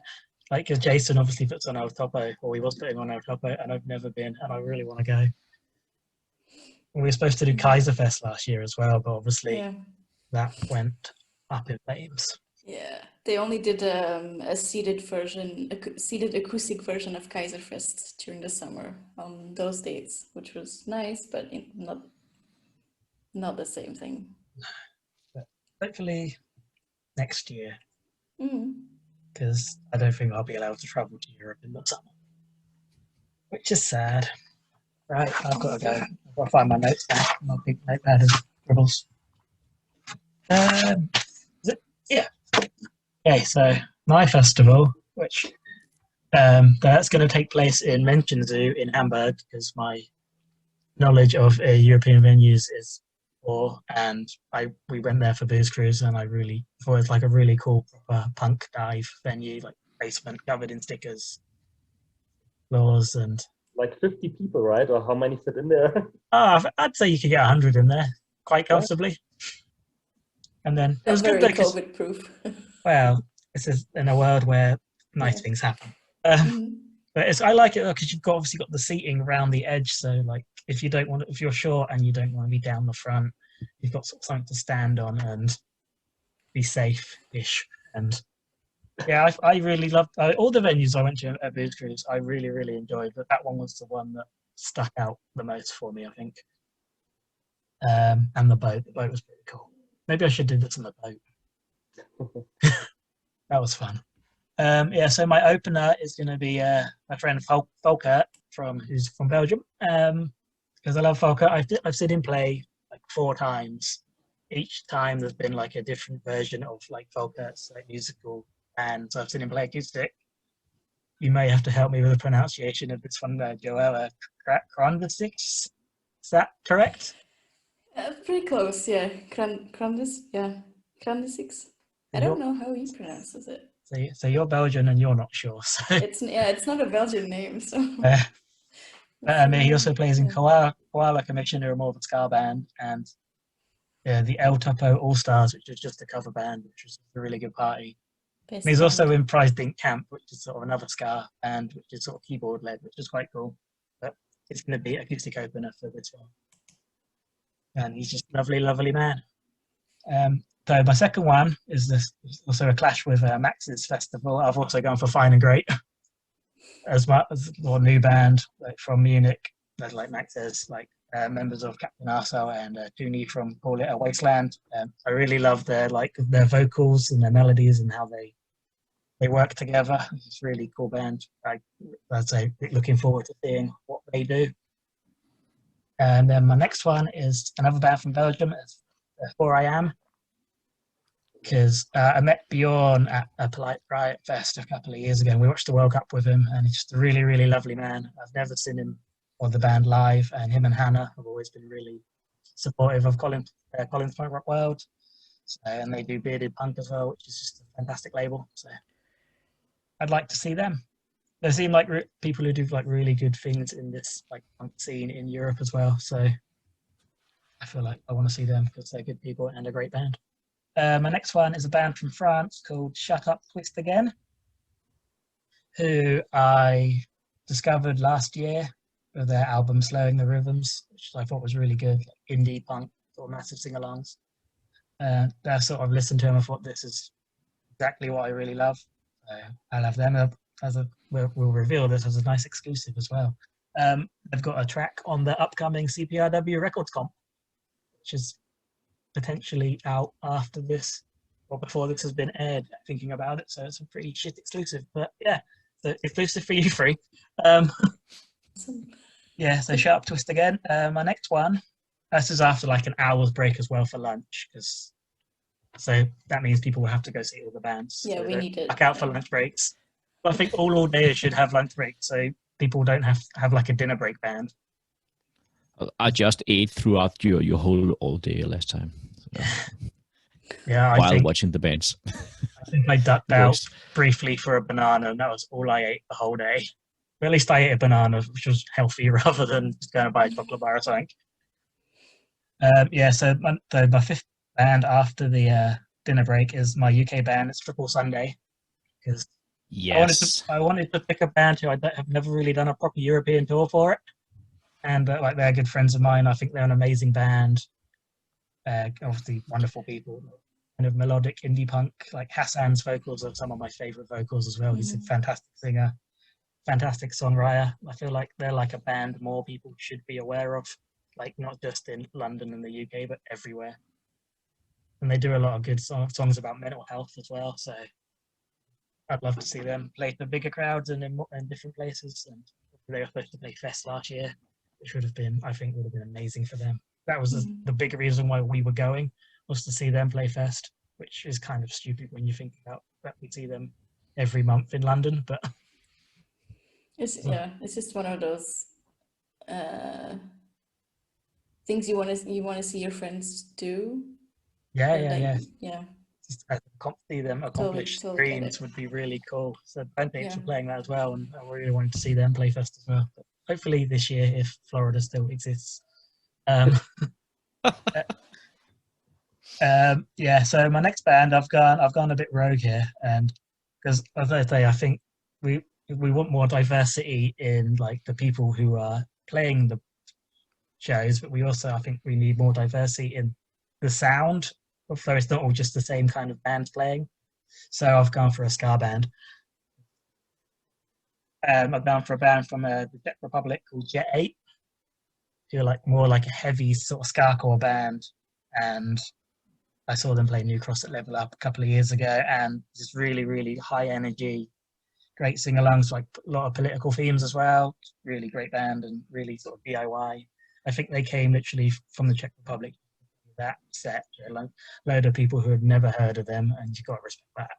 Like, because Jason obviously puts on El Topo, or he was putting on El Topo, and I've never been, and I really want to go. We were supposed to do Kaiserfest last year as well, but obviously that went up in flames. Yeah, they only did a seated acoustic version of Kaiserfest during the summer on those dates, which was nice, but not the same thing. But hopefully next year, Mm. because I don't think I'll be allowed to travel to Europe in the summer, which is sad. Right, I've got to go. I've got to find my notes now. My big notepad and scribbles. Yeah. Okay, so my festival, which that's going to take place in Menschen Zoo in Hamburg, because my knowledge of European venues is poor, and we went there for Booze Cruise, and I really thought it was like a really cool proper punk dive venue, like basement covered in stickers, floors, and Like 50 people, right? Or how many fit in there? I'd say you could get 100 in there quite comfortably. And then it was very good though, COVID proof. well, this is in a world where nice things happen. But I like it because you've obviously got the seating around the edge. So like, if you're short and you don't want to be down the front, you've got sort of something to stand on and be safe-ish. And yeah, I really loved all the venues I went to at Booze Cruise. I really, really enjoyed, but that one was the one that stuck out the most for me, I think. And the boat was pretty cool. Maybe I should do this on the boat. That was fun. So my opener is going to be my friend Volker who's from Belgium. Because I love Volker. I've seen him play like 4 times. Each time there's been like a different version of like Volker's like musical band. So I've seen him play acoustic. You may have to help me with the pronunciation of this one, Joelle of Lockjaw. Is that correct? Pretty close, yeah. Krandis, yeah. Krandisix. I don't know how he pronounces it. So you're Belgian and you're not sure. So it's not a Belgian name, so. He also plays in Koala Commission, who are more of a ska band, and the El Topo All Stars, which is just a cover band, which was a really good party. And he's also in Prize Dink Camp, which is sort of another ska band, which is sort of keyboard led, which is quite cool. But it's going to be acoustic opener for this one. And he's just a lovely, lovely man. So my second one is also a clash with Max's festival. I've also gone for Fine and Great as a new band from Munich. There's like Max says, like members of Captain Arsehole and Tooney from Call It a Wasteland. I really love their vocals and their melodies and how they work together. It's a really cool band. I'd say looking forward to seeing what they do. And then my next one is another band from Belgium. It's 4am. Because I met Bjorn at a Polite Riot Fest a couple of years ago, and we watched the World Cup with him, and he's just a really, really lovely man. I've never seen him or the band live, and him and Hannah have always been really supportive of Colin's Punk Rock World. And they do Bearded Punk as well, which is just a fantastic label. So I'd like to see them. They seem like people who do like really good things in this like punk scene in Europe as well. So I feel like I want to see them because they're good people and a great band. My next one is a band from France called Shut Up Twist Again, who I discovered last year with their album Slowing the Rhythms, which I thought was really good, like indie punk, sort of massive sing-alongs. I sort of listened to them and thought this is exactly what I really love. I love them. We'll reveal this as a nice exclusive as well. They've got a track on the upcoming CPRW Records comp, which is potentially out after this or before this has been aired, thinking about it. So it's a pretty shit exclusive, but yeah, so exclusive for you three. Yeah, so Shut Up Twist Again. My next one, this is after like an hour's break as well for lunch, so that means people will have to go see all the bands. Yeah, so we need it. Back out for lunch breaks. But I think all day should have lunch breaks, so people don't have like a dinner break band. I just ate throughout your whole all day last time. So. Yeah, while watching the bands. I think I ducked out briefly for a banana, and that was all I ate the whole day. But at least I ate a banana, which was healthy rather than just going to buy a chocolate bar or something. So my fifth band after the dinner break is my UK band. It's Triple Sunday, because I wanted to pick a band who have never really done a proper European tour for it. And they're good friends of mine. I think they're an amazing band. Obviously, wonderful people. Kind of melodic indie punk. Like Hassan's vocals are some of my favorite vocals as well. He's a fantastic singer, fantastic songwriter. I feel like they're like a band more people should be aware of, like not just in London and the UK, but everywhere. And they do a lot of good songs about mental health as well. So I'd love to see them play to bigger crowds and in different places. And they were supposed to play Fest last year, which would have been amazing for them. That was the big reason why we were going, was to see them play Fest, which is kind of stupid when you think about that. We see them every month in London, but It's just one of those things you want to see your friends do. Yeah. Yeah. Just see them accomplish Totally get dreams it. would be really cool. So Ben thinks we're playing that as well, and I really wanted to see them play Fest as well. But hopefully this year, if Florida still exists. Yeah. So my next band, I've gone a bit rogue here, and because as I say, I think we want more diversity in like the people who are playing the shows, but we also, I think, we need more diversity in the sound. So it's not all just the same kind of bands playing. So I've gone for a ska band. I've gone for a band from the Czech Republic called Jet 8. Who are like more like a heavy sort of ska-core band, and I saw them play New Cross at Level Up a couple of years ago, and just really, really high energy, great sing-alongs, like a lot of political themes as well. Really great band and really sort of DIY. I think they came literally from the Czech Republic. That set, a load of people who had never heard of them, and you got to respect that.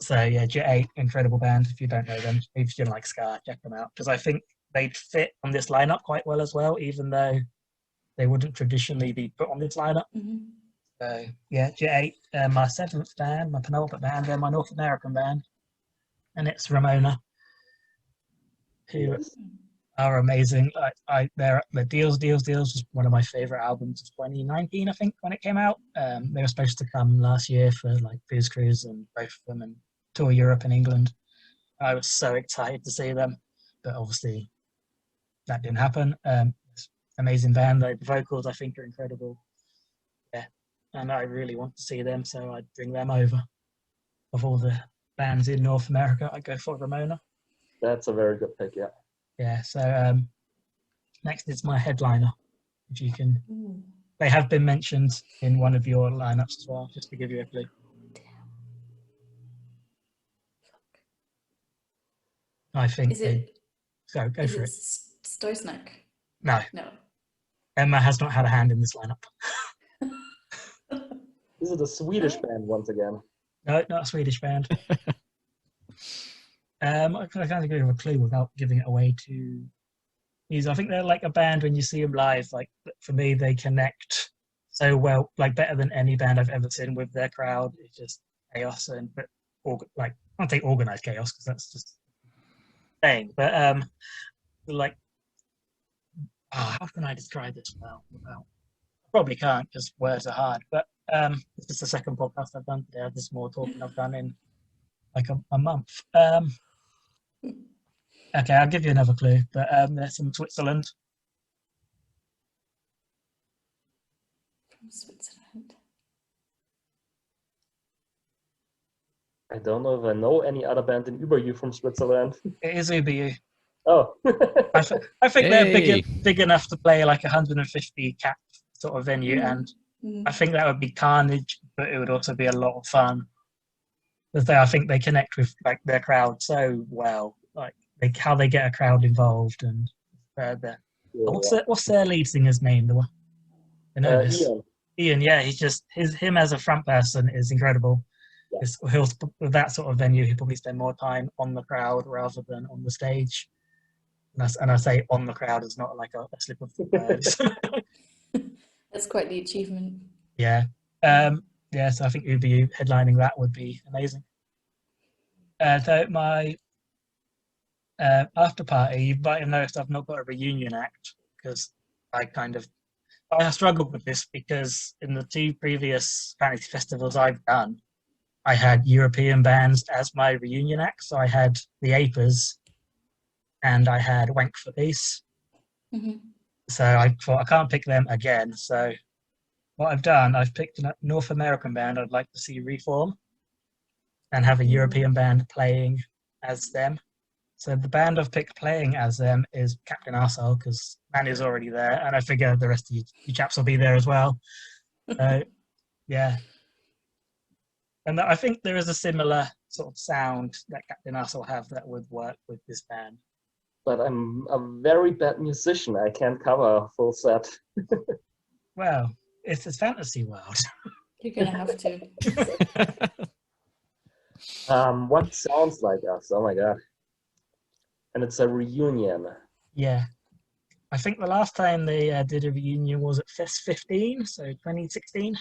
So yeah, Jet 8, incredible band. If you don't know them, if you like ska, check them out, because I think they'd fit on this lineup quite well as well, even though they wouldn't traditionally be put on this lineup. Mm-hmm. So yeah, Jet 8, my seventh band, my penultimate band, they're my North American band, and it's Ramona, who are amazing. They're Deals was one of my favorite albums of 2019, I think, when it came out. They were supposed to come last year for like Booze Cruise and both of them, and tour Europe and England. I was so excited to see them, but obviously that didn't happen. Amazing band. The vocals, I think, are incredible. Yeah, and I really want to see them, so I'd bring them over. Of all the bands in North America, I'd go for Ramona. That's a very good pick, yeah. Yeah, so next is my headliner. If you can, they have been mentioned in one of your lineups as well, just to give you a clue. I think go for it. Stoy Snack? No. Emma has not had a hand in this lineup. Is it a Swedish band once again? No, not a Swedish band. I can't give you a clue without giving it away too easy. I think they're like a band when you see them live. Like for me, they connect so well, like better than any band I've ever seen with their crowd. It's just chaos like I don't say organized chaos because that's just saying. But like, how can I describe this well? I probably can't because words are hard. But this is the second podcast I've done today. There's more talking I've done in like a month. Okay, I'll give you another clue, but they're from Switzerland. From Switzerland. I don't know if I know any other band in Überu from Switzerland. It is Ubu. Oh. I think they're big enough to play like 150 cap sort of venue, and I think that would be carnage, but it would also be a lot of fun. I think they connect with like their crowd so well, like how they get a crowd involved, and what's their lead singer's name? The one, Ian. Yeah, he's just him as a front person is incredible. Yeah. With that sort of venue, he'll probably spend more time on the crowd rather than on the stage. And I say on the crowd is not like a slip of the words. That's quite the achievement. Yeah. So I think Ubu headlining that would be amazing. So my after party, you might have noticed I've not got a reunion act because I struggled with this because in the two previous fantasy festivals I've done, I had European bands as my reunion act. So I had the Apers and I had Wank for Peace. Mm-hmm. So I thought I can't pick them again. So what I've done, I've picked a North American band I'd like to see reform and have a European band playing as them. So the band I've picked playing as them is Captain Arsehole, because Manny's already there, and I figure the rest of you chaps will be there as well. Yeah. And I think there is a similar sort of sound that Captain Arsehole have that would work with this band. But I'm a very bad musician. I can't cover a full set. Well, it's a fantasy world. You're going to have to. What sounds like us? Oh my god! And it's a reunion. Yeah. I think the last time they did a reunion was at Fest 15, so 2016.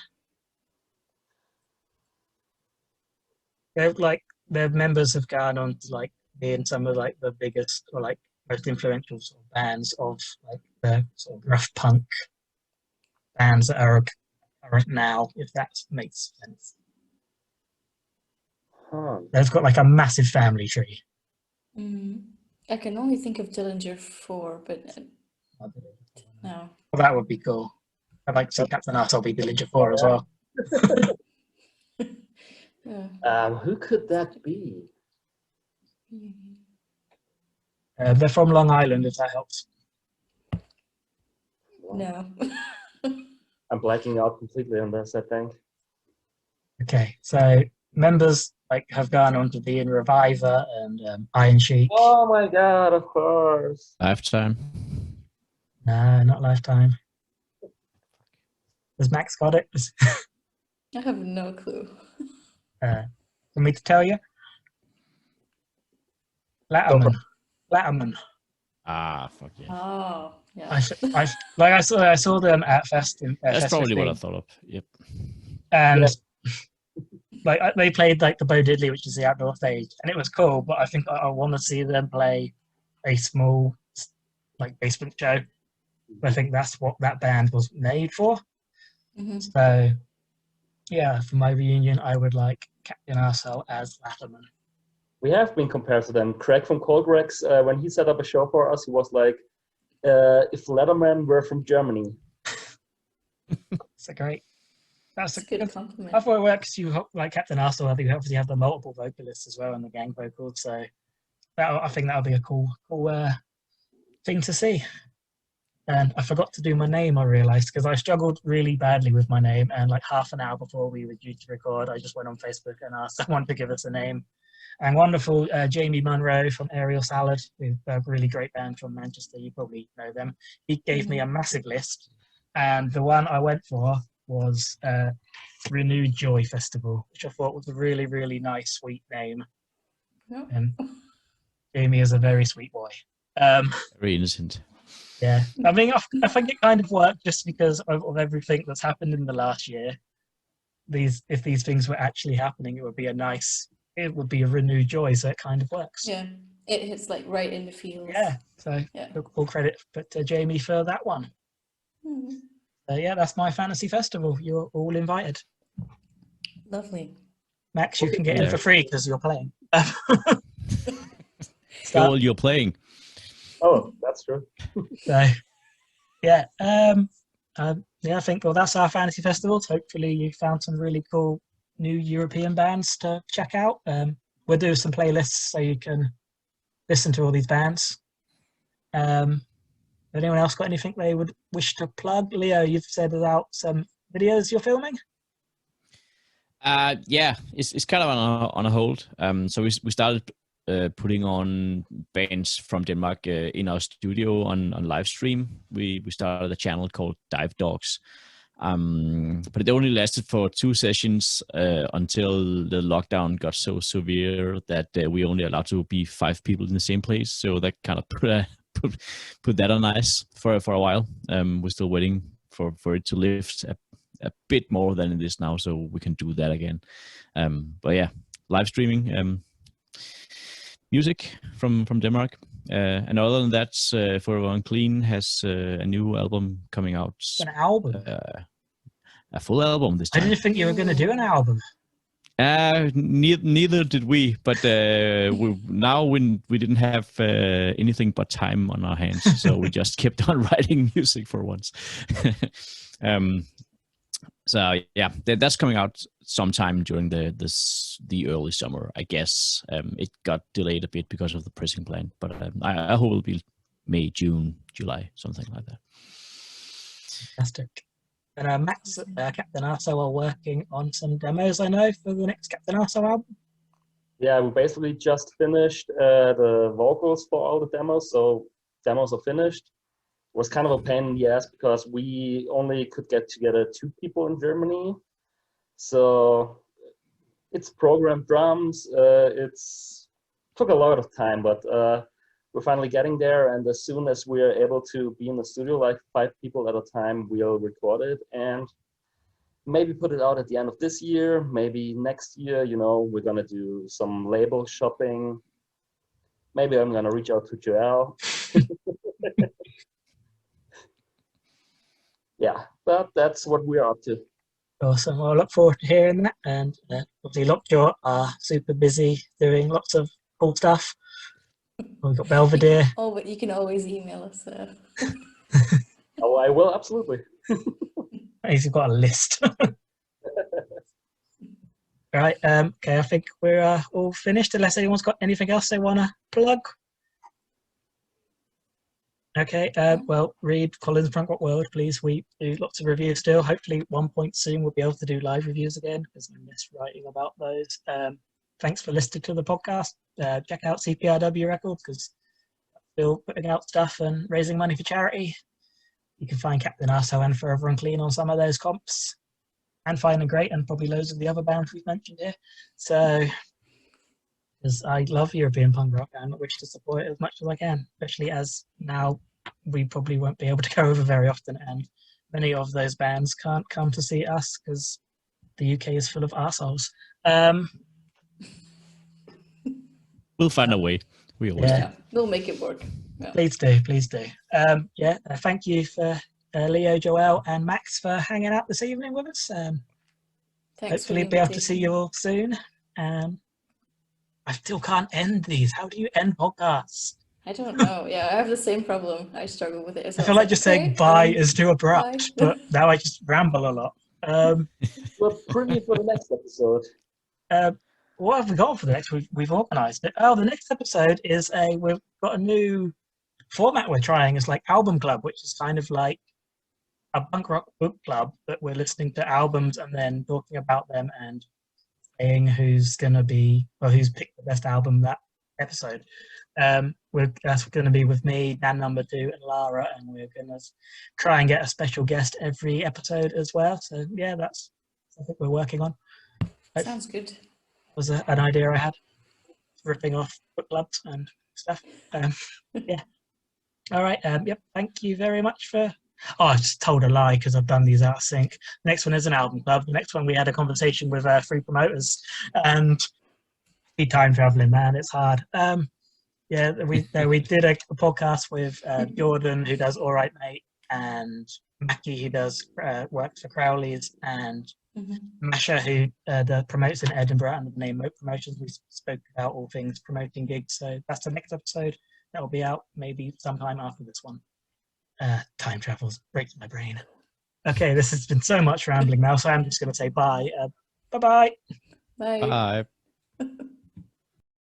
They're like their members have gone on to like be in some of like the biggest or like most influential sort of bands of like the sort of rough punk bands that are current now, if that makes sense. Huh. They've got like a massive family tree. I can only think of Dillinger 4, but no. Well, that would be cool. I'd like to see Captain Arsehole be Dillinger 4 as well. Yeah. Who could that be? They're from Long Island, if that helps. No. I'm blacking out completely on this, I think. Okay, so members like have gone on to be in Reviver and Iron Sheik. Oh my god, of course. Lifetime. No, not Lifetime. Has Max got it? I have no clue. For me to tell you? Latterman. Ah, fuck yeah. Oh, yeah. I saw them at Fest. That's Fest probably 15, what I thought of. Yep. and like they played like the Bo Diddley, which is the outdoor stage, and it was cool. But I think I want to see them play a small like basement show. I think that's what that band was made for. So yeah, for my reunion, I would like Captain Arsehole as Latterman. We have been compared to them. Craig from Cold Rex, when he set up a show for us, he was like, if Letterman were from Germany. That's a good compliment. I thought it works. You like Captain Arsehole. I think you obviously have the multiple vocalists as well and the gang vocals. So I think that'll be a cool thing to see. And I forgot to do my name, I realised, because I struggled really badly with my name. And like half an hour before we were due to record, I just went on Facebook and asked someone to give us a name. And wonderful Jamie Munro from Aerial Salad, a really great band from Manchester. You probably know them. He gave me a massive list. And the one I went for was Renewed Joy Festival, which I thought was a really, really nice, sweet name. Yep. And Jamie is a very sweet boy. Very innocent. Yeah, I mean, I think it kind of worked just because of everything that's happened in the last year. If these things were actually happening, it would be a renewed joy. So it kind of works. Yeah, it hits like right in the feels. Yeah, so full credit to Jamie for that one. Yeah, that's my fantasy festival. You're all invited. Lovely. Max, you can get in for free because you're playing. Joel, you're playing. Oh, that's true. So, yeah, I think that's our fantasy festivals. Hopefully, you found some really cool new European bands to check out. We'll do some playlists so you can listen to all these bands. Anyone else got anything they would wish to plug? Leo, you've said about some videos you're filming. Yeah, it's kind of on a hold. So we started putting on bands from Denmark in our studio on live stream. We started a channel called Dive Dogs, but it only lasted for 2 sessions until the lockdown got so severe that we only allowed to be 5 people in the same place. So that kind of put that on ice for a while. We're still waiting for it to lift a bit more than it is now, so we can do that again. But yeah, live streaming. Music from Denmark, and other than that, for Unclean has a new album coming out. An album? A full album this time. I didn't think you were going to do an album. Neither did we, but we didn't have anything but time on our hands, so we just kept on writing music for once. So yeah, that's coming out sometime during the early summer, I guess. It got delayed a bit because of the pressing plan, but I hope it'll be May, June, July, something like that. Fantastic. And Max, Captain Arsehole are working on some demos, I know, for the next Captain Arsehole album. Yeah, we basically just finished the vocals for all the demos, so demos are finished. It was kind of a pain in the ass because we only could get together 2 people in Germany. So it's programmed drums. It's took a lot of time, but we're finally getting there. And as soon as we're able to be in the studio, like 5 people at a time, we'll record it and maybe put it out at the end of this year, maybe next year. You know, we're gonna do some label shopping. Maybe I'm gonna reach out to Joelle. Yeah, but that's what we're up to. Awesome. Well, I look forward to hearing that. And obviously, Lockjaw are super busy doing lots of cool stuff. We've got Belvedere. But you can always email us. Oh, I will, absolutely. You've got a list. Right. Okay, I think we're all finished, unless anyone's got anything else they want to plug. Okay, well, read Colin's Punk Rock World, please. We do lots of reviews still. Hopefully, at one point soon, we'll be able to do live reviews again, because I miss writing about those. Thanks for listening to the podcast. Check out CPRW Records, because still putting out stuff and raising money for charity. You can find Captain Arso and Forever Unclean on some of those comps, and Fine and Great, and probably loads of the other bands we've mentioned here. So, because I love European punk rock and wish to support it as much as I can, especially as now we probably won't be able to go over very often, and many of those bands can't come to see us because the UK is full of arseholes. We'll find a way. We always do. We'll make it work. Yeah. Please do. Thank you for Leo, Joelle, and Max for hanging out this evening with us. Thanks. Hopefully be able to see you all soon. I still can't end these. How do you end podcasts? I don't know. Yeah, I have the same problem. I struggle with it as well. I feel like just saying bye is too abrupt, but now I just ramble a lot. We're preview for the next episode. What have we got for the next? We've organised it. Oh, the next episode is we've got a new format we're trying. It's like Album Club, which is kind of like a punk rock book club, but we're listening to albums and then talking about them and saying who's going to be, or who's picked the best album that episode. That's going to be with me, Dan Number 2, and Lara, and we're going to try and get a special guest every episode as well. So yeah, that's something we're working on. Sounds good. Was an idea I had, ripping off book clubs and stuff. Yeah. All right. Yep. Thank you very much for. Oh, I just told a lie because I've done these out of sync. The next one is an album club. The next one we had a conversation with 3 promoters, and time traveling, man, it's hard. We did a podcast with Jordan, who does All Right Mate, and Mackie, who does works for Crowley's, and Masha, who promotes in Edinburgh and the name Moat Promotions. We spoke about all things promoting gigs, so that's the next episode. That will be out maybe sometime after this one. Time travels breaks my brain. Okay, this has been so much rambling now, so I'm just going to say bye. Bye-bye. Bye. Bye.